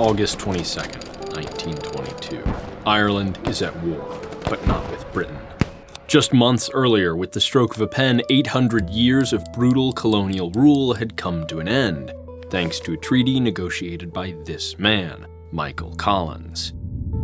August 22nd, 1922. Ireland is at war, but not with Britain. Just months earlier, with the stroke of a pen, 800 years of brutal colonial rule had come to an end, thanks to a treaty negotiated by this man, Michael Collins.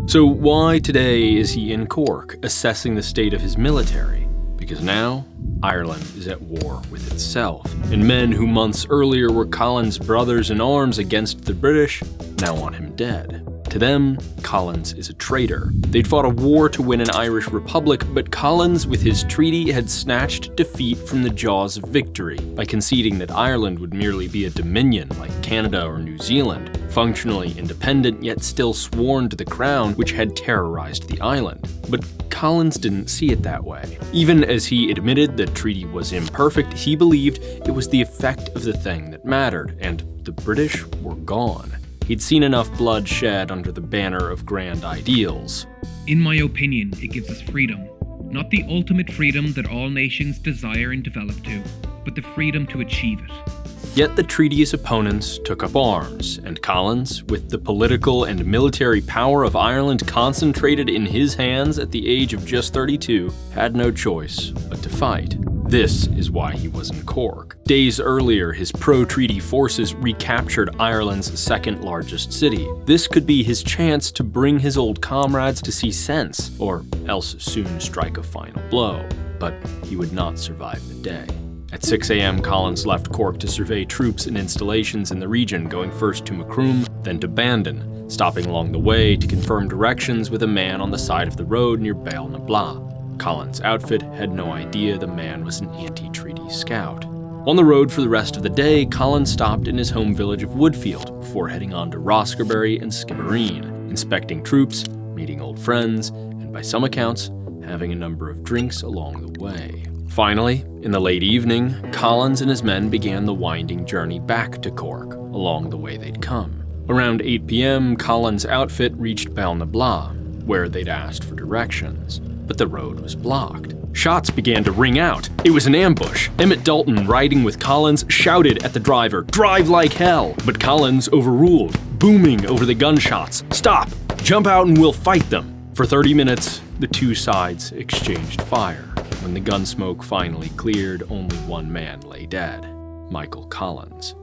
So why today is he in Cork, assessing the state of his military? Because now, Ireland is at war with itself, and men who months earlier were Collins' brothers in arms against the British now want him dead. To them, Collins is a traitor. They'd fought a war to win an Irish republic, but Collins, with his treaty, had snatched defeat from the jaws of victory by conceding that Ireland would merely be a dominion like Canada or New Zealand, functionally independent yet still sworn to the crown, which had terrorized the island. But Collins didn't see it that way. Even as he admitted the treaty was imperfect, he believed it was the effect of the thing that mattered, and the British were gone. He'd seen enough blood shed under the banner of grand ideals. In my opinion, it gives us freedom. Not the ultimate freedom that all nations desire and develop to, but the freedom to achieve it. Yet the treaty's opponents took up arms, and Collins, with the political and military power of Ireland concentrated in his hands at the age of just 32, had no choice but to fight. This is why he was in Cork. Days earlier, his pro-treaty forces recaptured Ireland's second largest city. This could be his chance to bring his old comrades to see sense, or else soon strike a final blow. But he would not survive the day. At 6 a.m., Collins left Cork to survey troops and installations in the region, going first to Macroom, then to Bandon, stopping along the way to confirm directions with a man on the side of the road near Bell-na-Blah. Collins' outfit had no idea the man was an anti-treaty scout. On the road for the rest of the day, Collins stopped in his home village of Woodfield before heading on to Roscarbery and Skibbereen, inspecting troops, meeting old friends, and by some accounts, having a number of drinks along the way. Finally, in the late evening, Collins and his men began the winding journey back to Cork, along the way they'd come. Around 8 p.m., Collins' outfit reached Bell-na-Blah, where they'd asked for directions. But the road was blocked. Shots began to ring out. It was an ambush. Emmett Dalton, riding with Collins, shouted at the driver, "Drive like hell!" But Collins overruled, booming over the gunshots. "Stop! Jump out and we'll fight them!" For 30 minutes, the two sides exchanged fire. When the gun smoke finally cleared, only one man lay dead, Michael Collins.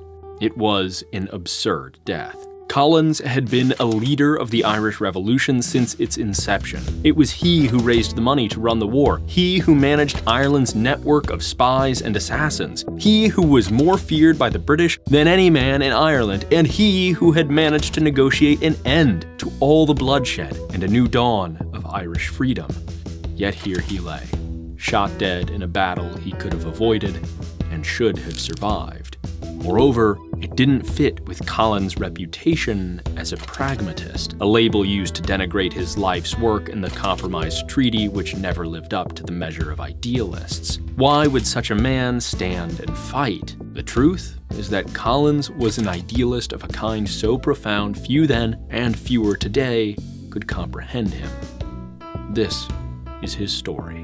It was an absurd death. Collins had been a leader of the Irish Revolution since its inception. It was he who raised the money to run the war, he who managed Ireland's network of spies and assassins, he who was more feared by the British than any man in Ireland, and he who had managed to negotiate an end to all the bloodshed and a new dawn of Irish freedom. Yet here he lay, shot dead in a battle he could have avoided and should have survived. Moreover, it didn't fit with Collins' reputation as a pragmatist, a label used to denigrate his life's work and the compromised treaty which never lived up to the measure of idealists. Why would such a man stand and fight? The truth is that Collins was an idealist of a kind so profound few then and fewer today could comprehend him. This is his story.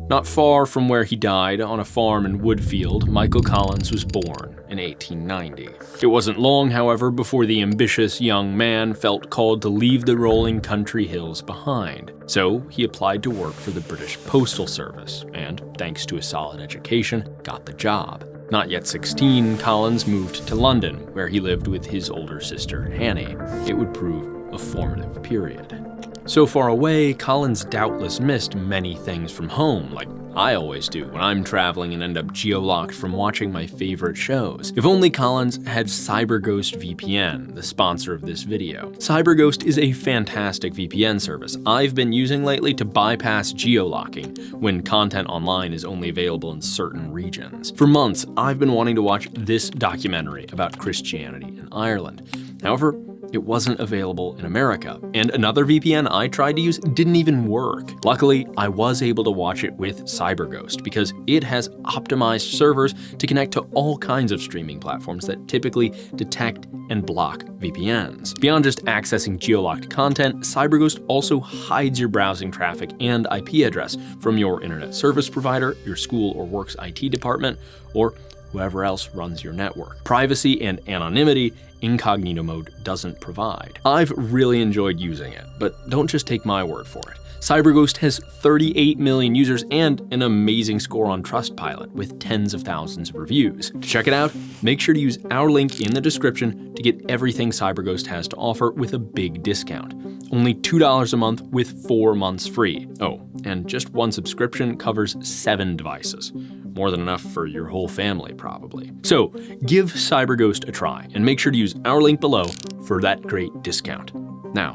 Not far from where he died, on a farm in Woodfield, Michael Collins was born in 1890. It wasn't long, however, before the ambitious young man felt called to leave the rolling country hills behind. So he applied to work for the British Postal Service, and, thanks to a solid education, got the job. Not yet 16, Collins moved to London, where he lived with his older sister, Hanny. It would prove a formative period. So far away, Collins doubtless missed many things from home, like I always do when I'm traveling and end up geolocked from watching my favorite shows. If only Collins had CyberGhost VPN, the sponsor of this video. CyberGhost is a fantastic VPN service I've been using lately to bypass geolocking when content online is only available in certain regions. For months, I've been wanting to watch this documentary about Christianity in Ireland. However, it wasn't available in America, and another VPN I tried to use didn't even work. Luckily, I was able to watch it with CyberGhost because it has optimized servers to connect to all kinds of streaming platforms that typically detect and block VPNs. Beyond just accessing geolocked content, CyberGhost also hides your browsing traffic and IP address from your internet service provider, your school or work's IT department, or whoever else runs your network. Privacy and anonymity, incognito mode doesn't provide. I've really enjoyed using it, but don't just take my word for it. CyberGhost has 38 million users and an amazing score on Trustpilot with tens of thousands of reviews. To check it out, make sure to use our link in the description to get everything CyberGhost has to offer with a big discount. Only $2 a month with 4 months free. Oh, and just one subscription covers 7 devices. More than enough for your whole family, probably. So, give CyberGhost a try and make sure to use our link below for that great discount. Now,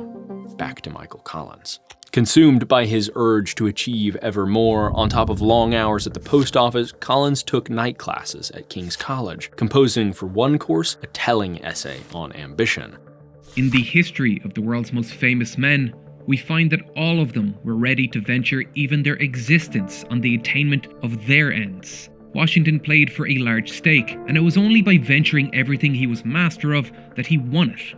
back to Michael Collins. Consumed by his urge to achieve ever more, on top of long hours at the post office, Collins took night classes at King's College, composing for one course a telling essay on ambition. In the history of the world's most famous men, we find that all of them were ready to venture even their existence on the attainment of their ends. Washington played for a large stake, and it was only by venturing everything he was master of that he won it.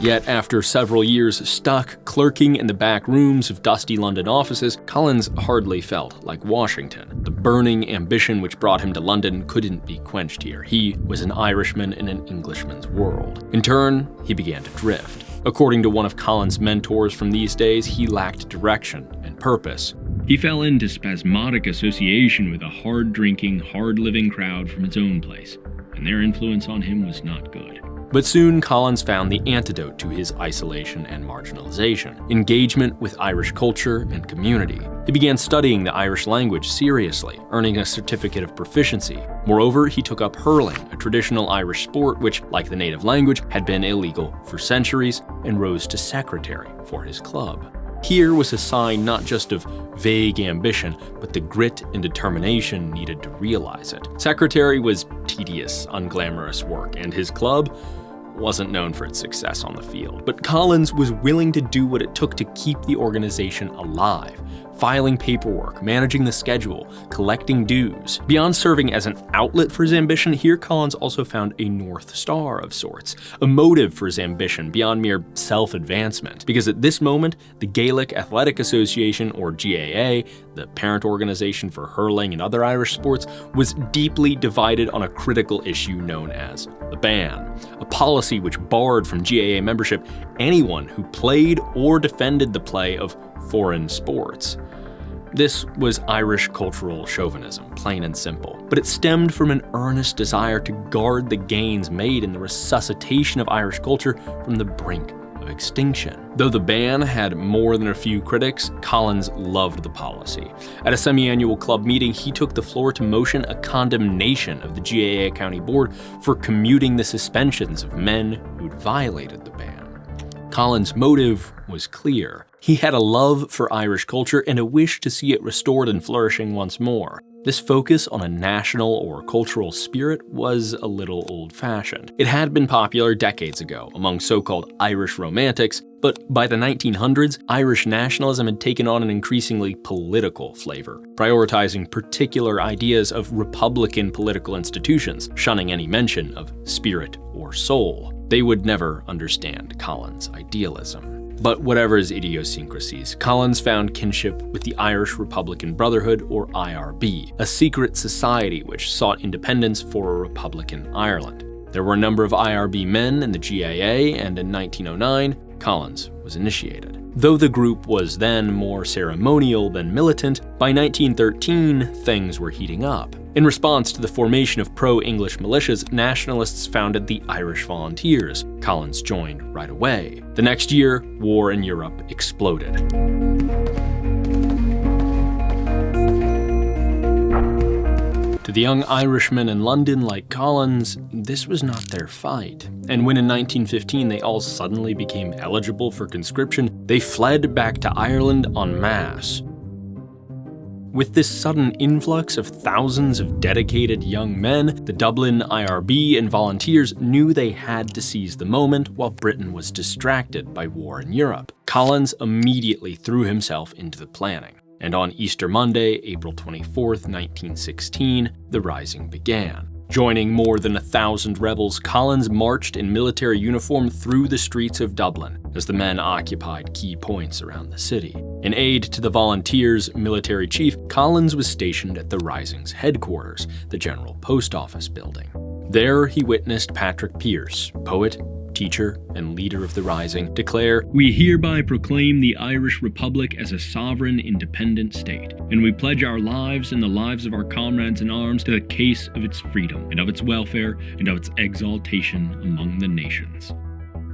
Yet after several years stuck clerking in the back rooms of dusty London offices, Collins hardly felt like Washington. The burning ambition which brought him to London couldn't be quenched here. He was an Irishman in an Englishman's world. In turn, he began to drift. According to one of Collins' mentors from these days, he lacked direction and purpose. He fell into spasmodic association with a hard-drinking, hard-living crowd from his own place, and their influence on him was not good. But soon Collins found the antidote to his isolation and marginalization: engagement with Irish culture and community. He began studying the Irish language seriously, earning a certificate of proficiency. Moreover, he took up hurling, a traditional Irish sport which, like the native language, had been illegal for centuries, and rose to secretary for his club. Here was a sign not just of vague ambition, but the grit and determination needed to realize it. Secretary was tedious, unglamorous work, and his club wasn't known for its success on the field. But Collins was willing to do what it took to keep the organization alive, filing paperwork, managing the schedule, collecting dues. Beyond serving as an outlet for his ambition, here Collins also found a North Star of sorts, a motive for his ambition beyond mere self-advancement. Because at this moment, the Gaelic Athletic Association, or GAA, the parent organization for hurling and other Irish sports, was deeply divided on a critical issue known as the ban, a policy which barred from GAA membership anyone who played or defended the play of foreign sports. This was Irish cultural chauvinism, plain and simple, but it stemmed from an earnest desire to guard the gains made in the resuscitation of Irish culture from the brink of extinction. Though the ban had more than a few critics, Collins loved the policy. At a semi-annual club meeting, he took the floor to motion a condemnation of the GAA County Board for commuting the suspensions of men who'd violated the ban. Collins' motive was clear. He had a love for Irish culture and a wish to see it restored and flourishing once more. This focus on a national or cultural spirit was a little old-fashioned. It had been popular decades ago among so-called Irish romantics, but by the 1900s, Irish nationalism had taken on an increasingly political flavor, prioritizing particular ideas of republican political institutions, shunning any mention of spirit or soul. They would never understand Collins' idealism. But whatever his idiosyncrasies, Collins found kinship with the Irish Republican Brotherhood, or IRB, a secret society which sought independence for a Republican Ireland. There were a number of IRB men in the GAA, and in 1909, Collins was initiated. Though the group was then more ceremonial than militant, by 1913, things were heating up. In response to the formation of pro-English militias, nationalists founded the Irish Volunteers. Collins joined right away. The next year, war in Europe exploded. To the young Irishmen in London like Collins, this was not their fight. And when in 1915 they all suddenly became eligible for conscription, they fled back to Ireland en masse. With this sudden influx of thousands of dedicated young men, the Dublin IRB and volunteers knew they had to seize the moment while Britain was distracted by war in Europe. Collins immediately threw himself into the planning. And on Easter Monday, April 24, 1916, the rising began. Joining more than 1,000 rebels, Collins marched in military uniform through the streets of Dublin as the men occupied key points around the city. In aid to the Volunteers' military chief, Collins was stationed at the Rising's headquarters, the General Post Office building. There, he witnessed Patrick Pearse, poet, teacher, and leader of the Rising, declare, "We hereby proclaim the Irish Republic as a sovereign, independent state, and we pledge our lives and the lives of our comrades in arms to the case of its freedom, and of its welfare, and of its exaltation among the nations."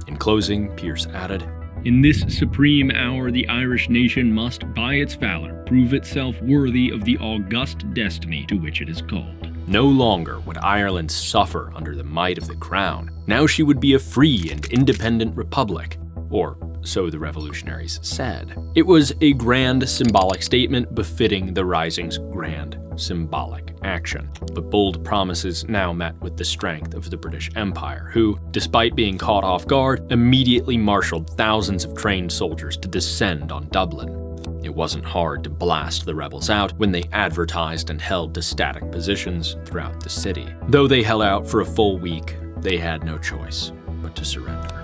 In closing, Pearse added, "In this supreme hour, the Irish nation must, by its valor, prove itself worthy of the august destiny to which it is called. No longer would Ireland suffer under the might of the crown. Now she would be a free and independent republic, or so the revolutionaries said." It was a grand symbolic statement befitting the Rising's grand symbolic action. But bold promises now met with the strength of the British Empire, who, despite being caught off guard, immediately marshaled thousands of trained soldiers to descend on Dublin. It wasn't hard to blast the rebels out when they advertised and held to static positions throughout the city. Though they held out for a full week, they had no choice but to surrender.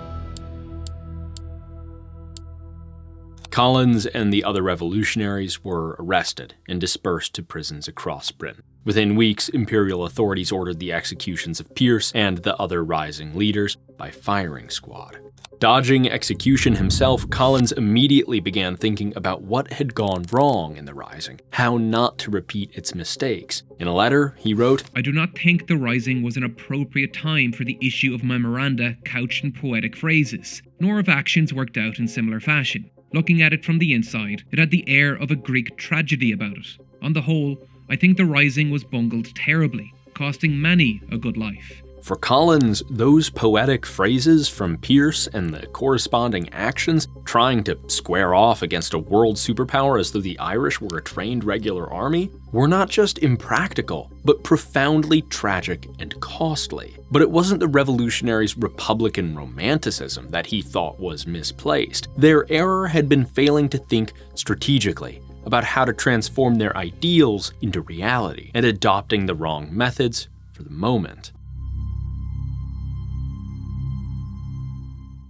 Collins and the other revolutionaries were arrested and dispersed to prisons across Britain. Within weeks, imperial authorities ordered the executions of Pearse and the other Rising leaders by firing squad. Dodging execution himself, Collins immediately began thinking about what had gone wrong in the Rising, how not to repeat its mistakes. In a letter, he wrote, "I do not think the Rising was an appropriate time for the issue of memoranda couched in poetic phrases, nor of actions worked out in similar fashion. Looking at it from the inside, it had the air of a Greek tragedy about it. On the whole, I think the Rising was bungled terribly, costing many a good life." For Collins, those poetic phrases from Pearse and the corresponding actions, trying to square off against a world superpower as though the Irish were a trained regular army, were not just impractical, but profoundly tragic and costly. But it wasn't the revolutionaries' Republican romanticism that he thought was misplaced. Their error had been failing to think strategically about how to transform their ideals into reality, and adopting the wrong methods for the moment.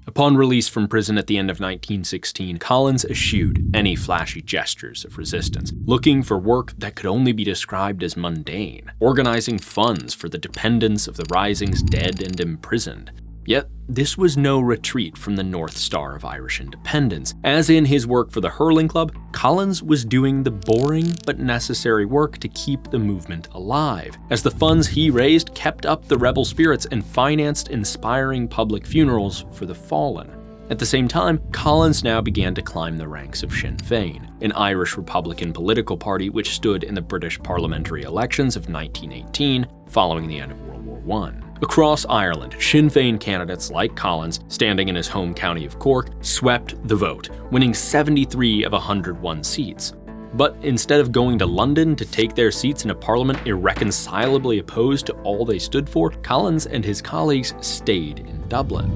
Upon release from prison at the end of 1916, Collins eschewed any flashy gestures of resistance, looking for work that could only be described as mundane, organizing funds for the dependents of the Rising's dead and imprisoned. Yet, this was no retreat from the North Star of Irish independence. As in his work for the Hurling Club, Collins was doing the boring but necessary work to keep the movement alive, as the funds he raised kept up the rebel spirits and financed inspiring public funerals for the fallen. At the same time, Collins now began to climb the ranks of Sinn Féin, an Irish Republican political party which stood in the British parliamentary elections of 1918, following the end of World War I. Across Ireland, Sinn Féin candidates like Collins, standing in his home county of Cork, swept the vote, winning 73 of 101 seats. But instead of going to London to take their seats in a parliament irreconcilably opposed to all they stood for, Collins and his colleagues stayed in Dublin.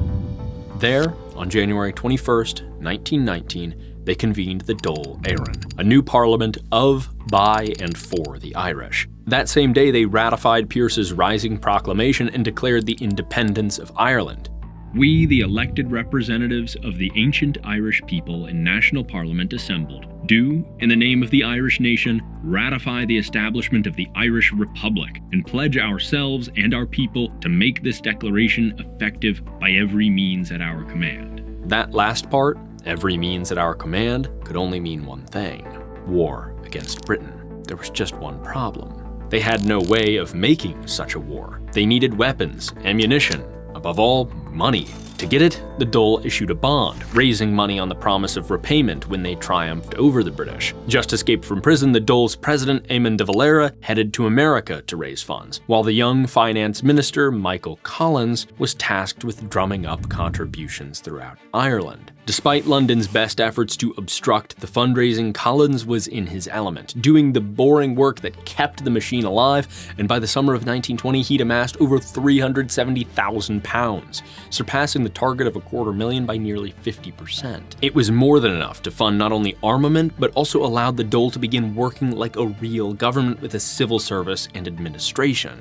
There, on January 21st, 1919, they convened the Dáil Éireann, a new parliament of, by, and for the Irish. That same day, they ratified Pearse's Rising Proclamation and declared the independence of Ireland. "We, the elected representatives of the ancient Irish people in national parliament assembled, do, in the name of the Irish nation, ratify the establishment of the Irish Republic, and pledge ourselves and our people to make this declaration effective by every means at our command." That last part, every means at our command, could only mean one thing: war against Britain. There was just one problem. They had no way of making such a war. They needed weapons, ammunition, above all, money. To get it, the Dáil issued a bond, raising money on the promise of repayment when they triumphed over the British. Just escaped from prison, the Dáil's president, Eamon de Valera, headed to America to raise funds, while the young finance minister, Michael Collins, was tasked with drumming up contributions throughout Ireland. Despite London's best efforts to obstruct the fundraising, Collins was in his element, doing the boring work that kept the machine alive, and by the summer of 1920 he'd amassed over £370,000, surpassing the target of $250,000 by nearly 50%. It was more than enough to fund not only armament, but also allowed the Dáil to begin working like a real government with a civil service and administration.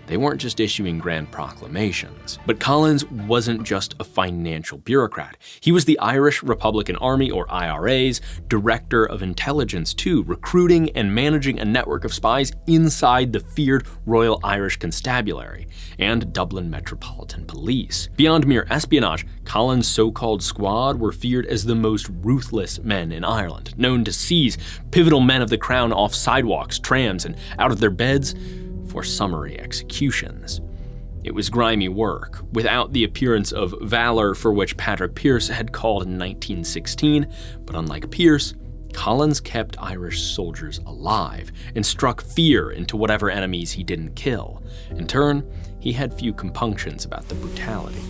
They weren't just issuing grand proclamations. But Collins wasn't just a financial bureaucrat. He was the Irish Republican Army, or IRA's, director of intelligence too, recruiting and managing a network of spies inside the feared Royal Irish Constabulary and Dublin Metropolitan Police. Beyond mere espionage, Collins' so-called squad were feared as the most ruthless men in Ireland, known to seize pivotal men of the crown off sidewalks, trams, and out of their beds for summary executions. It was grimy work, without the appearance of valor for which Patrick Pearse had called in 1916, but unlike Pearse, Collins kept Irish soldiers alive and struck fear into whatever enemies he didn't kill. In turn, he had few compunctions about the brutality.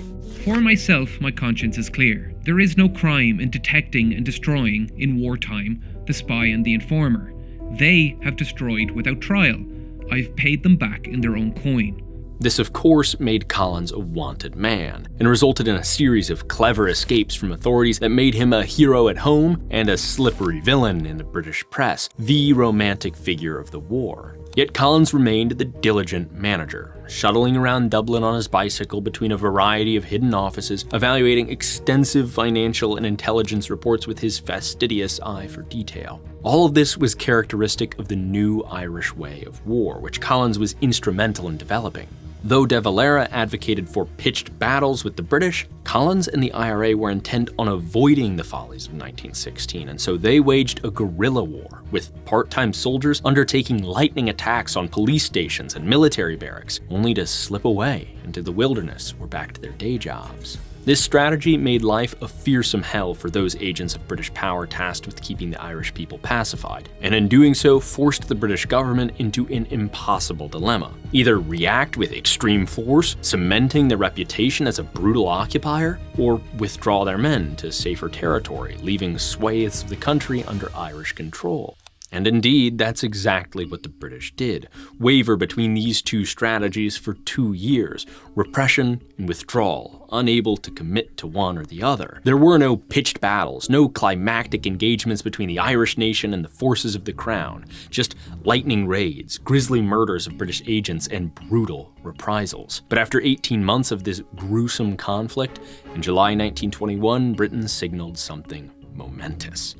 For myself, my conscience is clear. There is no crime in detecting and destroying, in wartime, the spy and the informer. They have destroyed without trial. I've paid them back in their own coin. This, of course, made Collins a wanted man, and resulted in a series of clever escapes from authorities that made him a hero at home and a slippery villain in the British press, the romantic figure of the war. Yet Collins remained the diligent manager, shuttling around Dublin on his bicycle between a variety of hidden offices, evaluating extensive financial and intelligence reports with his fastidious eye for detail. All of this was characteristic of the new Irish way of war, which Collins was instrumental in developing. Though De Valera advocated for pitched battles with the British, Collins and the IRA were intent on avoiding the follies of 1916, and so they waged a guerrilla war, with part-time soldiers undertaking lightning attacks on police stations and military barracks, only to slip away into the wilderness or back to their day jobs. This strategy made life a fearsome hell for those agents of British power tasked with keeping the Irish people pacified, and in doing so forced the British government into an impossible dilemma. Either react with extreme force, cementing their reputation as a brutal occupier, or withdraw their men to safer territory, leaving swathes of the country under Irish control. And indeed, that's exactly what the British did, waver between these two strategies for 2 years, repression and withdrawal, unable to commit to one or the other. There were no pitched battles, no climactic engagements between the Irish nation and the forces of the Crown, just lightning raids, grisly murders of British agents, and brutal reprisals. But after 18 months of this gruesome conflict, in July 1921, Britain signaled something momentous.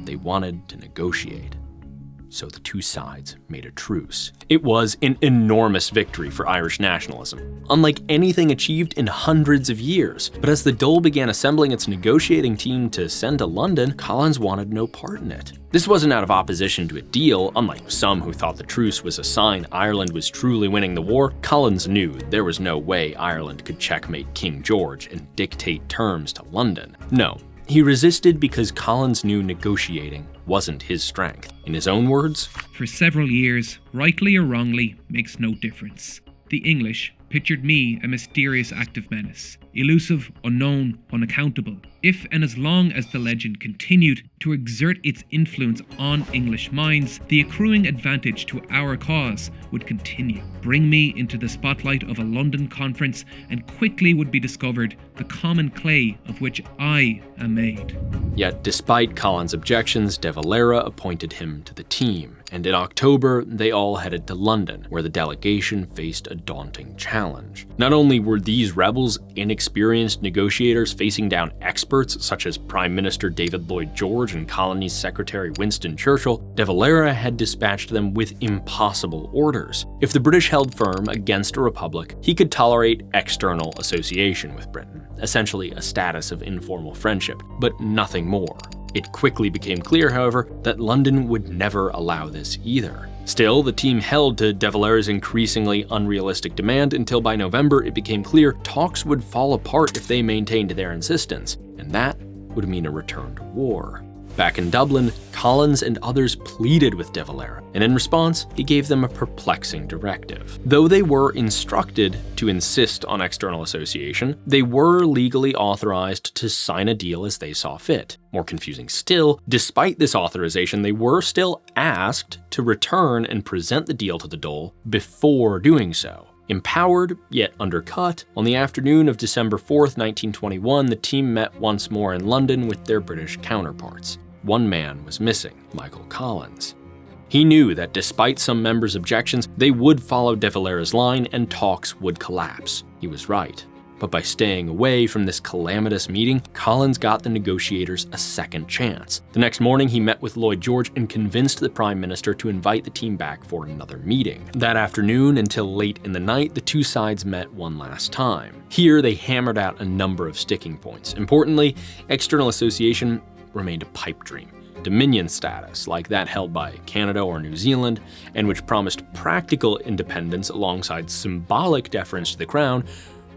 They wanted to negotiate. So the two sides made a truce. It was an enormous victory for Irish nationalism, unlike anything achieved in hundreds of years. But as the Dáil began assembling its negotiating team to send to London, Collins wanted no part in it. This wasn't out of opposition to a deal, unlike some who thought the truce was a sign Ireland was truly winning the war. Collins knew there was no way Ireland could checkmate King George and dictate terms to London. No. He resisted because Collins knew negotiating wasn't his strength. In his own words, "For several years, rightly or wrongly, makes no difference. The English pictured me a mysterious active menace, elusive, unknown, unaccountable. If and as long as the legend continued to exert its influence on English minds, the accruing advantage to our cause would continue. Bring me into the spotlight of a London conference, and quickly would be discovered the common clay of which I am made." Yet despite Collins' objections, De Valera appointed him to the team, and in October they all headed to London, where the delegation faced a daunting challenge. Not only were these rebels inexperienced negotiators facing down experts such as Prime Minister David Lloyd George and Colonies Secretary Winston Churchill, De Valera had dispatched them with impossible orders. If the British held firm against a republic, he could tolerate external association with Britain, essentially a status of informal friendship, but nothing more. It quickly became clear, however, that London would never allow this either. Still, the team held to De Valera's increasingly unrealistic demand until by November it became clear talks would fall apart if they maintained their insistence, and that would mean a return to war. Back in Dublin, Collins and others pleaded with De Valera, and in response, he gave them a perplexing directive. Though they were instructed to insist on external association, they were legally authorized to sign a deal as they saw fit. More confusing still, despite this authorization, they were still asked to return and present the deal to the Dáil before doing so. Empowered, yet undercut, on the afternoon of December 4th, 1921, the team met once more in London with their British counterparts. One man was missing, Michael Collins. He knew that despite some members' objections, they would follow De Valera's line and talks would collapse. He was right. But by staying away from this calamitous meeting, Collins got the negotiators a second chance. The next morning, he met with Lloyd George and convinced the Prime Minister to invite the team back for another meeting. That afternoon, until late in the night, the two sides met one last time. Here, they hammered out a number of sticking points. Importantly, external association remained a pipe dream. Dominion status, like that held by Canada or New Zealand, and which promised practical independence alongside symbolic deference to the Crown,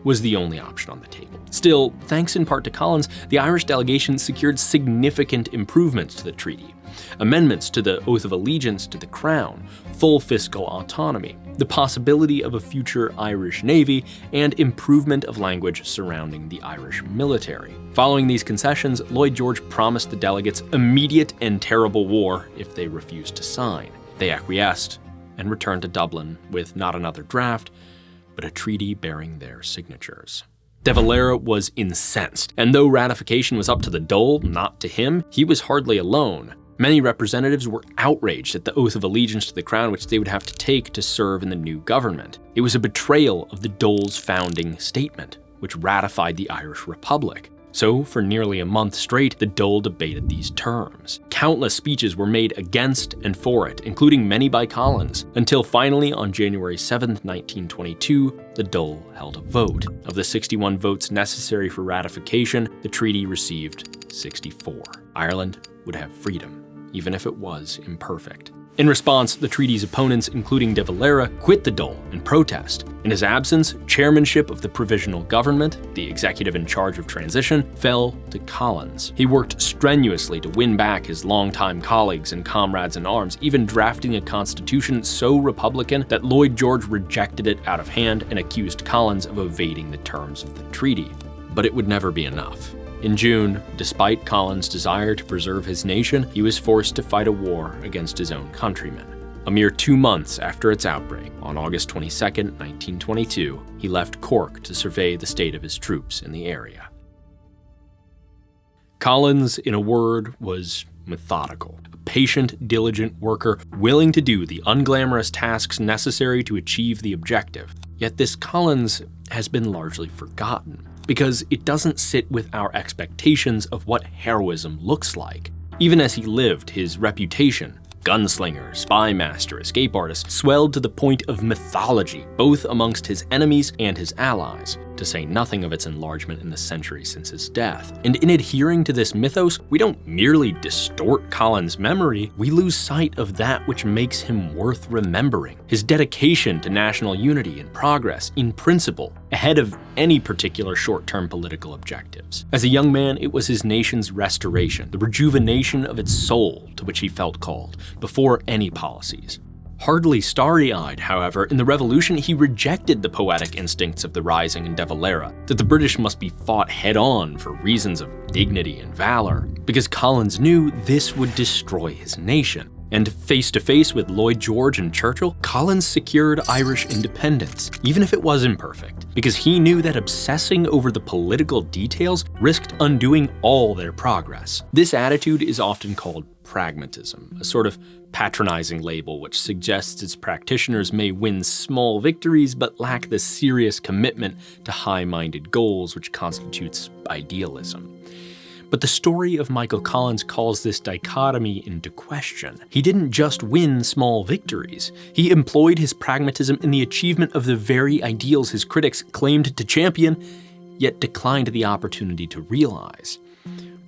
was the only option on the table. Still, thanks in part to Collins, the Irish delegation secured significant improvements to the treaty. Amendments to the Oath of Allegiance to the Crown, full fiscal autonomy, the possibility of a future Irish Navy, and improvement of language surrounding the Irish military. Following these concessions, Lloyd George promised the delegates immediate and terrible war if they refused to sign. They acquiesced and returned to Dublin with not another draft, but a treaty bearing their signatures. De Valera was incensed, and though ratification was up to the Dole, not to him, he was hardly alone. Many representatives were outraged at the Oath of Allegiance to the Crown which they would have to take to serve in the new government. It was a betrayal of the Dole's founding statement, which ratified the Irish Republic. So, for nearly a month straight, the Dole debated these terms. Countless speeches were made against and for it, including many by Collins, until finally on January 7, 1922, the Dole held a vote. Of the 61 votes necessary for ratification, the treaty received 64. Ireland would have freedom, even if it was imperfect. In response, the treaty's opponents, including De Valera, quit the Dole in protest. In his absence, chairmanship of the provisional government, the executive in charge of transition, fell to Collins. He worked strenuously to win back his longtime colleagues and comrades in arms, even drafting a constitution so Republican that Lloyd George rejected it out of hand and accused Collins of evading the terms of the treaty. But it would never be enough. In June, despite Collins' desire to preserve his nation, he was forced to fight a war against his own countrymen. A mere 2 months after its outbreak, on August 22, 1922, he left Cork to survey the state of his troops in the area. Collins, in a word, was methodical. A patient, diligent worker, willing to do the unglamorous tasks necessary to achieve the objective. Yet this Collins has been largely forgotten, because it doesn't sit with our expectations of what heroism looks like. Even as he lived, his reputation, gunslinger, spy master, escape artist, swelled to the point of mythology, both amongst his enemies and his allies, to say nothing of its enlargement in the centuries since his death. And in adhering to this mythos, we don't merely distort Collins' memory, we lose sight of that which makes him worth remembering. His dedication to national unity and progress, in principle, ahead of any particular short-term political objectives. As a young man, it was his nation's restoration, the rejuvenation of its soul to which he felt called, before any policies. Hardly starry-eyed, however, in the Revolution he rejected the poetic instincts of the Rising and De Valera, that the British must be fought head-on for reasons of dignity and valor, because Collins knew this would destroy his nation. And face-to-face with Lloyd George and Churchill, Collins secured Irish independence, even if it was imperfect, because he knew that obsessing over the political details risked undoing all their progress. This attitude is often called pragmatism, a sort of patronizing label which suggests its practitioners may win small victories but lack the serious commitment to high-minded goals which constitutes idealism. But the story of Michael Collins calls this dichotomy into question. He didn't just win small victories. He employed his pragmatism in the achievement of the very ideals his critics claimed to champion, yet declined the opportunity to realize.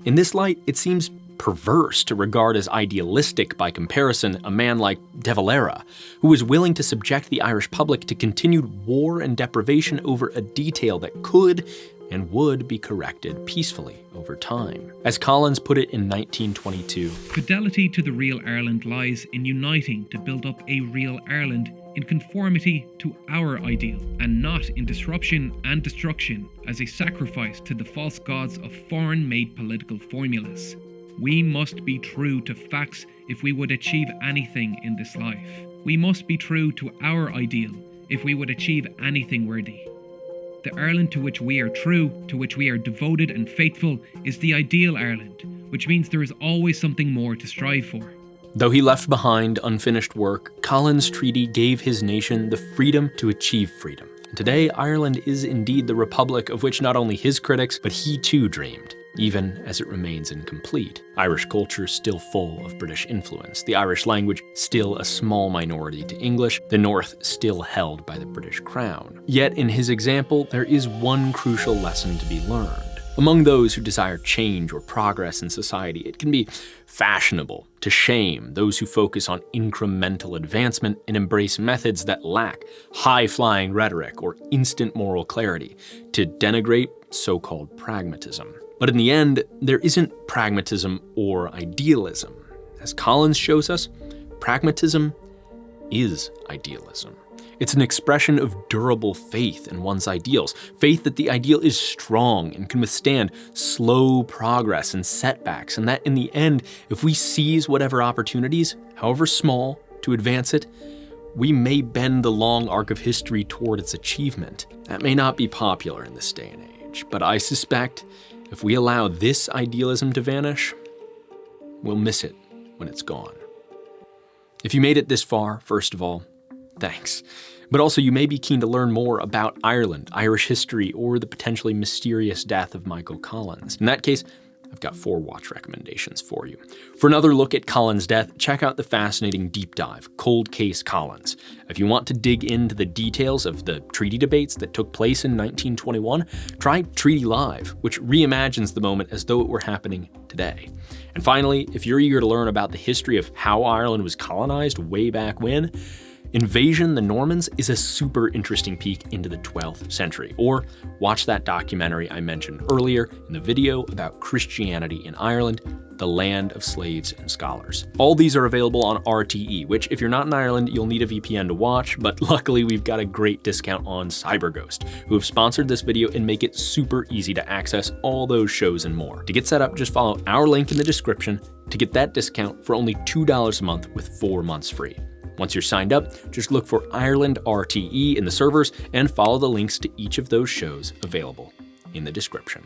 In this light, it seems perverse to regard as idealistic by comparison a man like De Valera, who was willing to subject the Irish public to continued war and deprivation over a detail that could and would be corrected peacefully over time. As Collins put it in 1922, "Fidelity to the real Ireland lies in uniting to build up a real Ireland in conformity to our ideal, and not in disruption and destruction as a sacrifice to the false gods of foreign-made political formulas. We must be true to facts if we would achieve anything in this life. We must be true to our ideal if we would achieve anything worthy. The Ireland to which we are true, to which we are devoted and faithful, is the ideal Ireland, which means there is always something more to strive for." Though he left behind unfinished work, Collins' treaty gave his nation the freedom to achieve freedom. And today, Ireland is indeed the republic of which not only his critics, but he too dreamed, even as it remains incomplete. Irish culture is still full of British influence, the Irish language still a small minority to English, the North still held by the British Crown. Yet in his example, there is one crucial lesson to be learned. Among those who desire change or progress in society, it can be fashionable to shame those who focus on incremental advancement and embrace methods that lack high-flying rhetoric or instant moral clarity, to denigrate so-called pragmatism. But in the end, there isn't pragmatism or idealism. As Collins shows us, pragmatism is idealism. It's an expression of durable faith in one's ideals, faith that the ideal is strong and can withstand slow progress and setbacks, and that in the end, if we seize whatever opportunities, however small, to advance it, we may bend the long arc of history toward its achievement. That may not be popular in this day and age, but I suspect if we allow this idealism to vanish, we'll miss it when it's gone. If you made it this far, first of all, thanks. But also, you may be keen to learn more about Ireland, Irish history, or the potentially mysterious death of Michael Collins. In that case, I've got 4 watch recommendations for you. For another look at Collins' death, check out the fascinating deep dive, Cold Case Collins. If you want to dig into the details of the treaty debates that took place in 1921, try Treaty Live, which reimagines the moment as though it were happening today. And finally, if you're eager to learn about the history of how Ireland was colonized way back when, Invasion the Normans is a super interesting peek into the 12th century, or watch that documentary I mentioned earlier in the video about Christianity in Ireland, the land of slaves and scholars. All these are available on RTE, which if you're not in Ireland, you'll need a VPN to watch, but luckily we've got a great discount on CyberGhost, who have sponsored this video and make it super easy to access all those shows and more. To get set up, just follow our link in the description to get that discount for only $2 a month with 4 months free. Once you're signed up, just look for Ireland RTE in the servers and follow the links to each of those shows available in the description.